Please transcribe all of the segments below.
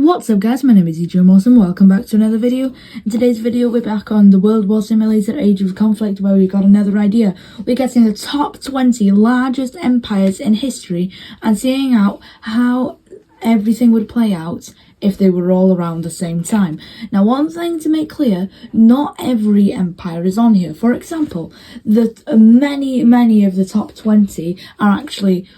What's up guys, my name is EJ Mawson, welcome back to another video. In today's video we're back on the World War Simulator Age of Conflict, where we got another idea. We're getting the top 20 largest empires in history and seeing out how everything would play out if they were all around the same time. Now, one thing to make clear, not every empire is on here. For example, many of the top 20 are actually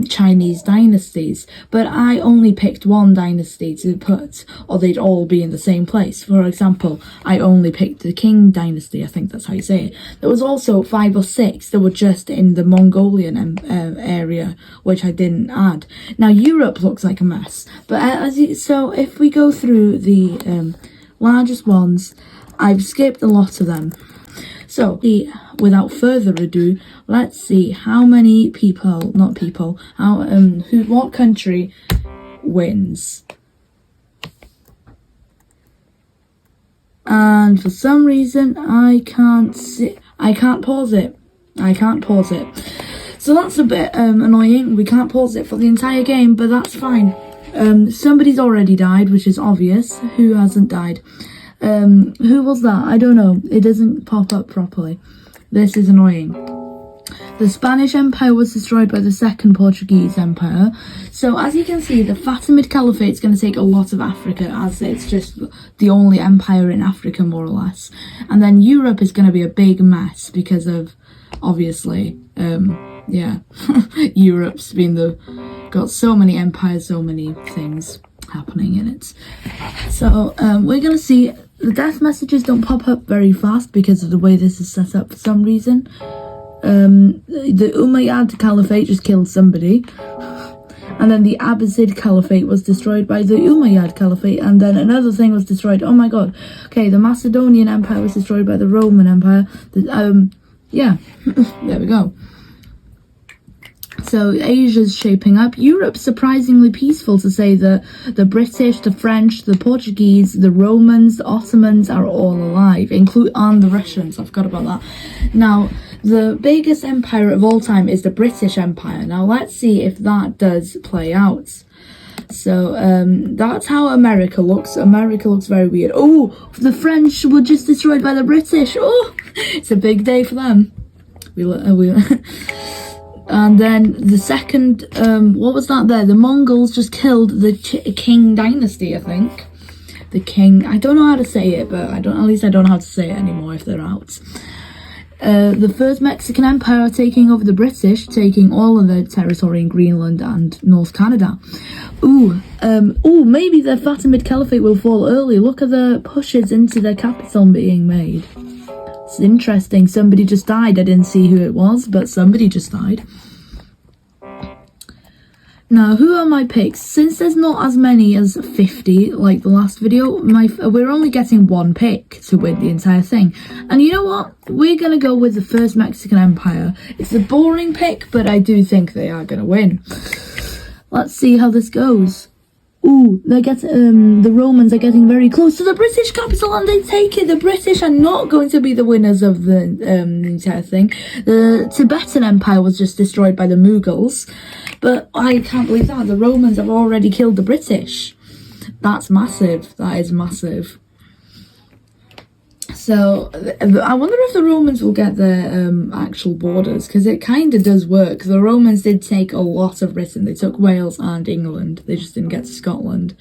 Chinese dynasties, but I only picked one dynasty to put, or they'd all be in the same place. For example, I only picked the Qing dynasty, I think that's how you say it. There was also 5 or 6 that were just in the Mongolian area, which I didn't add. Now, Europe looks like a mess, but so if we go through the largest ones, I've skipped a lot of them. So, without further ado, let's see how many what country wins. And for some reason, I can't pause it. So that's a bit annoying. We can't pause it for the entire game, but that's fine. Somebody's already died, which is obvious. Who hasn't died? Who was that? I don't know. It doesn't pop up properly. This is annoying. The Spanish Empire was destroyed by the Second Portuguese Empire. So as you can see, the Fatimid Caliphate is going to take a lot of Africa, as it's just the only empire in Africa, more or less. And then Europe is going to be a big mess because of, obviously, Europe's been got so many empires, so many things happening in it. So we're going to see the death messages don't pop up very fast because of the way this is set up for some reason. The Umayyad Caliphate just killed somebody, and then the Abbasid Caliphate was destroyed by the Umayyad Caliphate, and then another thing was destroyed. Oh my god. Okay, the Macedonian Empire was destroyed by the Roman Empire. There we go. So Asia's shaping up. Europe's surprisingly peaceful, to say that the British, the French, the Portuguese, the Romans, the Ottomans are all alive, and the Russians. I forgot about that. Now, the biggest empire of all time is the British Empire. Now, let's see if that does play out. So, that's how America looks. America looks very weird. Oh, the French were just destroyed by the British. Oh, it's a big day for them. And then the second, what was that there? The Mongols just killed the Qing dynasty, I think. The Qing, I don't know how to say it, but at least I don't know how to say it anymore if they're out. The First Mexican Empire taking over the British, taking all of their territory in Greenland and North Canada. Maybe the Fatimid Caliphate will fall early. Look at the pushes into their capital being made. It's interesting. Somebody just died. I didn't see who it was, but somebody just died. Now, who are my picks? Since there's not as many as 50, like the last video, we're only getting one pick to win the entire thing. And you know what? We're going to go with the First Mexican Empire. It's a boring pick, but I do think they are going to win. Let's see how this goes. The Romans are getting very close to the British capital, and they take it. The British are not going to be the winners of the entire thing. The Tibetan Empire was just destroyed by the Mughals, but I can't believe that. The Romans have already killed the British. That's massive. That is massive. So, I wonder if the Romans will get their actual borders, because it kind of does work. The Romans did take a lot of Britain. They took Wales and England. They just didn't get to Scotland.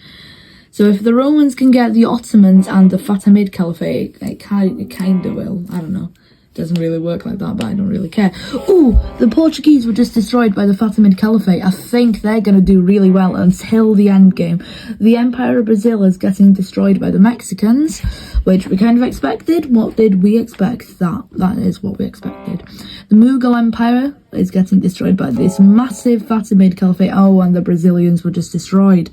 So if the Romans can get the Ottomans and the Fatimid Caliphate, it kind of will. I don't know. It doesn't really work like that, but I don't really care. The Portuguese were just destroyed by the Fatimid Caliphate. I think they're going to do really well until the end game. The Empire of Brazil is getting destroyed by the Mexicans, which we kind of expected. What did we expect? That is what we expected. The Mughal Empire is getting destroyed by this massive Fatimid Caliphate. Oh, and the Brazilians were just destroyed.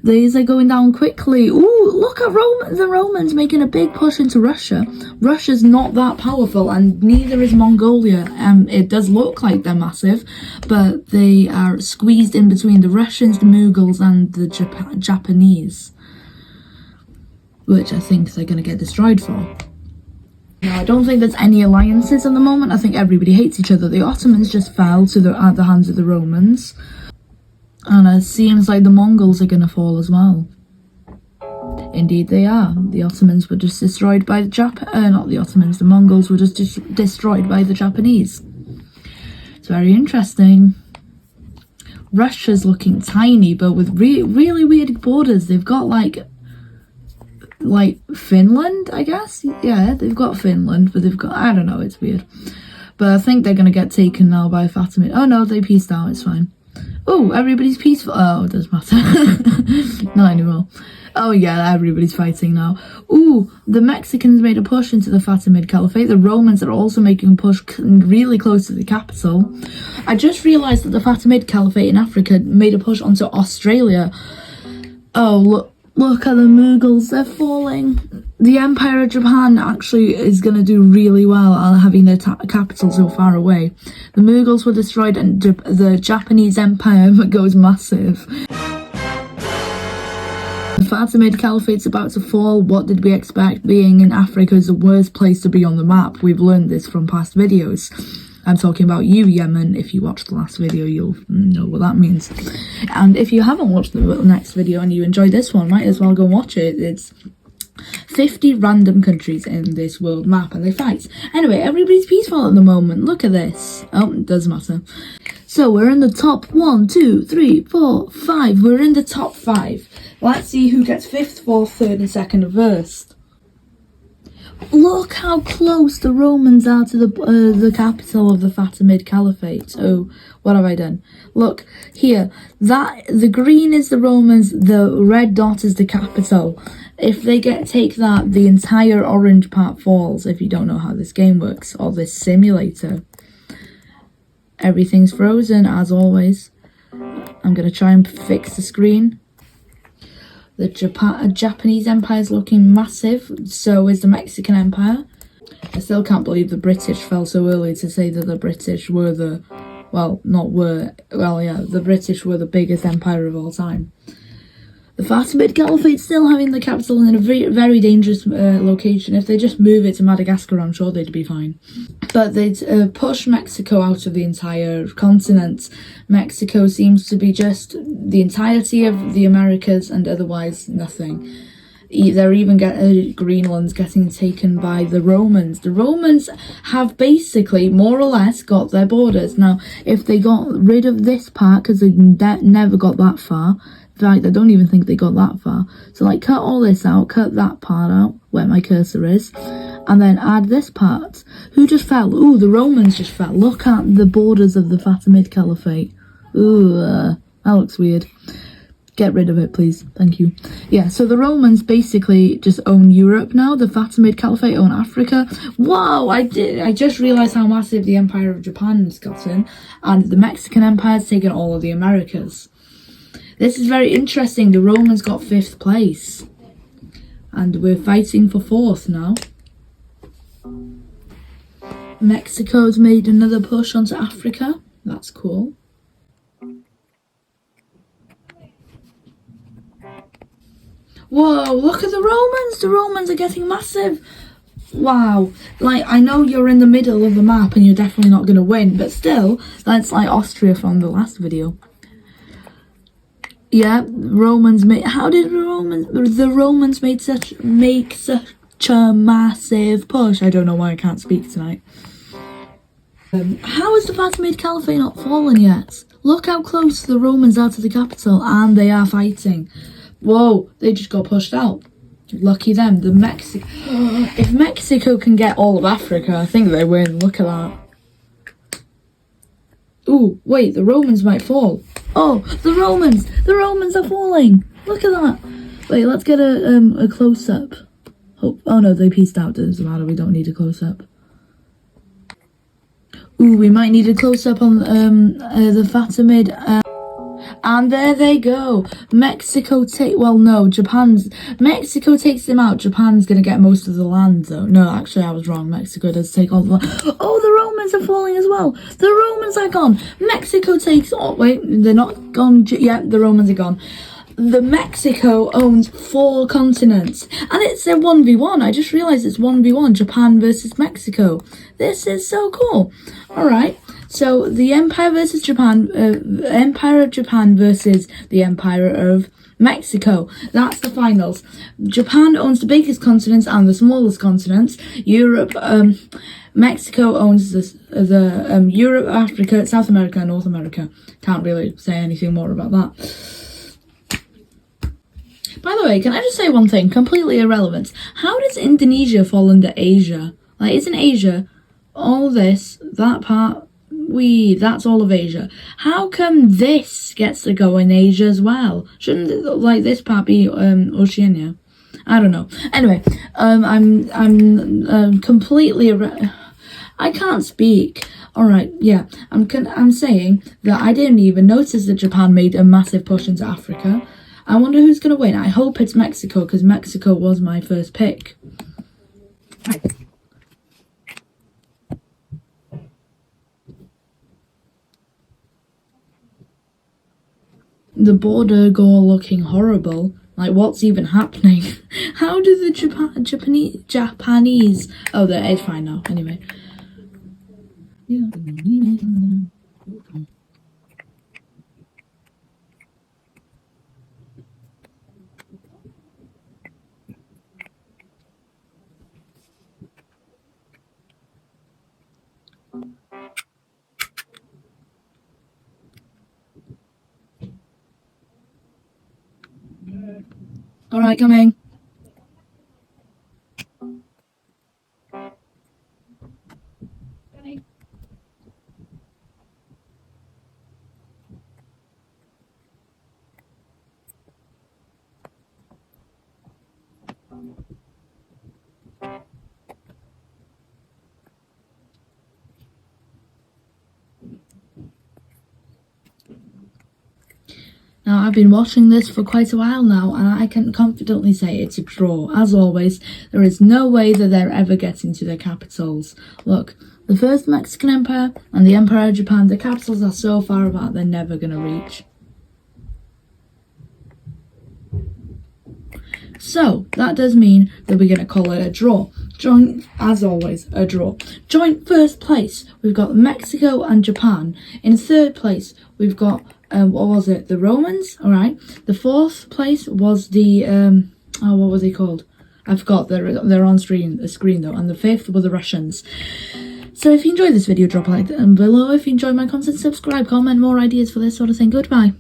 These are going down quickly. Look at the Romans making a big push into Russia. Russia's not that powerful, and neither is Mongolia. It does look like they're massive, but they are squeezed in between the Russians, the Mughals, and the Japanese, which I think they're going to get destroyed for. Now, I don't think there's any alliances at the moment. I think everybody hates each other. The Ottomans just fell at the hands of the Romans. And it seems like the Mongols are going to fall as well. Indeed they are. The Ottomans were just destroyed by not the Ottomans, the Mongols were just destroyed by the Japanese. It's very interesting. Russia's looking tiny, but with really weird borders. They've got like Finland, I guess. Yeah, they've got Finland, but they've got, I don't know, it's weird. But I think they're going to get taken now by Fatimid. Oh no, they peaced out, it's fine. Oh, everybody's peaceful. Oh, it doesn't matter. Not anymore. Oh yeah, everybody's fighting now. Ooh, the Mexicans made a push into the Fatimid Caliphate. The Romans are also making a push really close to the capital. I just realised that the Fatimid Caliphate in Africa made a push onto Australia. Oh, look at the Mughals, they're falling. The Empire of Japan actually is going to do really well having their capital so far away. The Mughals were destroyed and the Japanese Empire goes massive. The Fatimid Caliphate's about to fall. What did we expect? Being in Africa is the worst place to be on the map. We've learned this from past videos. I'm talking about you, Yemen. If you watched the last video, you'll know what that means. And if you haven't watched the next video and you enjoyed this one, might as well go and watch it. It's 50 random countries in this world map and they fight. Anyway, everybody's peaceful at the moment. Look at this. Oh, it doesn't matter. So we're in the top 1, 2, 3, 4, 5. We're in the top 5. Let's see who gets 5th, 4th, 3rd and 2nd and 1st. Look how close the Romans are to the capital of the Fatimid Caliphate. Oh, what have I done? Look here, the green is the Romans, the red dot is the capital. If they take that, the entire orange part falls. If you don't know how this game works or this simulator, everything's frozen as always. I'm gonna try and fix the screen. The Japanese Empire is looking massive, so is the Mexican Empire. I still can't believe the British fell so early to say that the British were the British were the biggest empire of all time. The Fatimid Caliphate still having the capital in a very dangerous location. If they just move it to Madagascar, I'm sure they'd be fine. But they'd push Mexico out of the entire continent. Mexico seems to be just the entirety of the Americas and otherwise nothing. They're even Greenland's getting taken by the Romans. The Romans have basically more or less got their borders. Now, if they got rid of this part, because they never got that far. In fact, I don't even think they got that far. So, like, cut all this out, cut that part out, where my cursor is, and then add this part. Who just fell? Ooh, the Romans just fell. Look at the borders of the Fatimid Caliphate. Ooh, that looks weird. Get rid of it, please. Thank you. Yeah, so the Romans basically just own Europe now. The Fatimid Caliphate own Africa. Wow, I just realised how massive the Empire of Japan has gotten. And the Mexican Empire has taken all of the Americas. This is very interesting. The Romans got 5th place. And we're fighting for 4th now. Mexico's made another push onto Africa. That's cool. Whoa, look at the Romans. The Romans are getting massive. Wow. Like, I know you're in the middle of the map and you're definitely not going to win. But still, that's like Austria from the last video. Yeah, Romans made. How did the Romans make such a massive push? I don't know why I can't speak tonight. How has the Fatimid Caliphate not fallen yet? Look how close the Romans are to the capital, and they are fighting. Whoa, they just got pushed out. Lucky them. If Mexico can get all of Africa, I think they win. Look at that. Ooh, wait, the Romans might fall. Oh, the Romans are falling. Look at that. Wait, let's get a close-up. Oh no, they pieced out. Doesn't matter, we don't need a close-up. Ooh, we might need a close-up on the Fatimid. And there they go. Mexico takes them out. Japan's gonna get most of the land though. No, actually I was wrong. Mexico does take all the land. Oh, the Romans are falling as well. The Romans are gone. Mexico takes, oh wait, they're not gone yet. The Romans are gone. The Mexico owns 4 continents. And it's a 1v1. I just realized it's 1v1. Japan versus Mexico. This is so cool. Alright. So the Empire versus Japan, Empire of Japan versus the Empire of Mexico. That's the finals. Japan owns the biggest continents and the smallest continents. Europe, Mexico owns the Europe, Africa, South America, and North America. Can't really say anything more about that. By the way, can I just say one thing, completely irrelevant? How does Indonesia fall under Asia? Like, isn't Asia all this, that part, that's all of Asia? How come this gets to go in Asia as well? Shouldn't like this part be Oceania? I don't know. Anyway, I'm completely I can't speak. All right, yeah, I'm saying that I didn't even notice that Japan made a massive push into Africa. I wonder who's gonna win. I hope it's Mexico, because Mexico was my first pick. The border gore looking horrible. Like, what's even happening? How do the Japanese? Oh, it's fine now. Anyway. All right, coming. Now, I've been watching this for quite a while now, and I can confidently say it's a draw. As always, there is no way that they're ever getting to their capitals. Look, the First Mexican Empire and the Empire of Japan, the capitals are so far apart they're never going to reach. So, that does mean that we're going to call it a draw. Joint, as always, a draw. Joint first place, we've got Mexico and Japan. In third place, we've got, what was it? The Romans, alright. The fourth place was the, what was he called? I forgot, they're on screen though. And the fifth were the Russians. So if you enjoyed this video, drop a like below. If you enjoyed my content, subscribe, comment more ideas for this sort of thing. Goodbye.